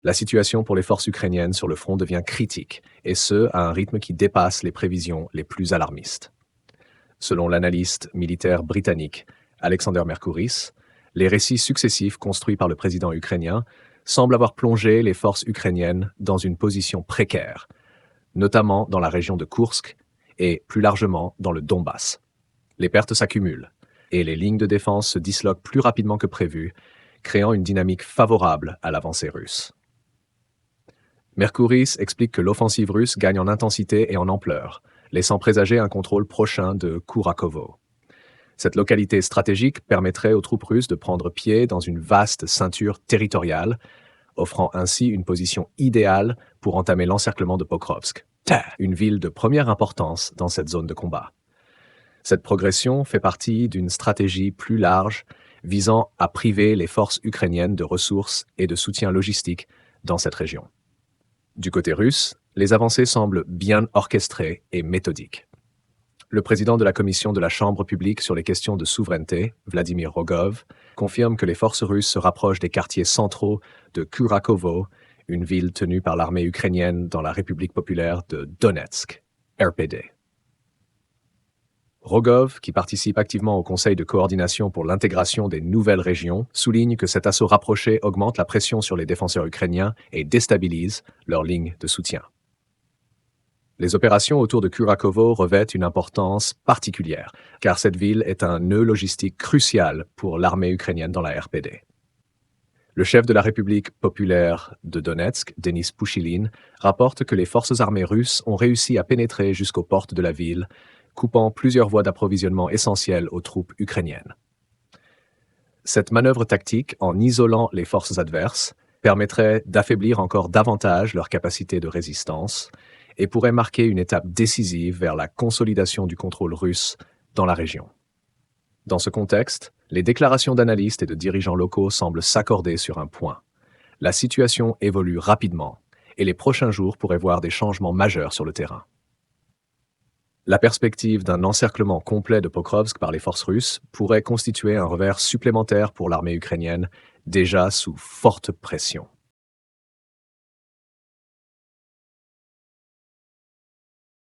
La situation pour les forces ukrainiennes sur le front devient critique, et ce, à un rythme qui dépasse les prévisions les plus alarmistes. Selon l'analyste militaire britannique Alexander Mercouris, les récits successifs construits par le président ukrainien semblent avoir plongé les forces ukrainiennes dans une position précaire, notamment dans la région de Koursk et plus largement dans le Donbass. Les pertes s'accumulent et les lignes de défense se disloquent plus rapidement que prévu, créant une dynamique favorable à l'avancée russe. Mercouris explique que l'offensive russe gagne en intensité et en ampleur, laissant présager un contrôle prochain de Kourakovo. Cette localité stratégique permettrait aux troupes russes de prendre pied dans une vaste ceinture territoriale, offrant ainsi une position idéale pour entamer l'encerclement de Pokrovsk, une ville de première importance dans cette zone de combat. Cette progression fait partie d'une stratégie plus large visant à priver les forces ukrainiennes de ressources et de soutien logistique dans cette région. Du côté russe, les avancées semblent bien orchestrées et méthodiques. Le président de la commission de la Chambre publique sur les questions de souveraineté, Vladimir Rogov, confirme que les forces russes se rapprochent des quartiers centraux de Kurakovo, une ville tenue par l'armée ukrainienne dans la République populaire de Donetsk, RPD. Rogov, qui participe activement au Conseil de coordination pour l'intégration des nouvelles régions, souligne que cet assaut rapproché augmente la pression sur les défenseurs ukrainiens et déstabilise leur ligne de soutien. Les opérations autour de Kurakovo revêtent une importance particulière, car cette ville est un nœud logistique crucial pour l'armée ukrainienne dans la RPD. Le chef de la République populaire de Donetsk, Denis Pouchilin, rapporte que les forces armées russes ont réussi à pénétrer jusqu'aux portes de la ville, coupant plusieurs voies d'approvisionnement essentielles aux troupes ukrainiennes. Cette manœuvre tactique, en isolant les forces adverses, permettrait d'affaiblir encore davantage leur capacité de résistance et pourrait marquer une étape décisive vers la consolidation du contrôle russe dans la région. Dans ce contexte, les déclarations d'analystes et de dirigeants locaux semblent s'accorder sur un point. La situation évolue rapidement et les prochains jours pourraient voir des changements majeurs sur le terrain. La perspective d'un encerclement complet de Pokrovsk par les forces russes pourrait constituer un revers supplémentaire pour l'armée ukrainienne, déjà sous forte pression.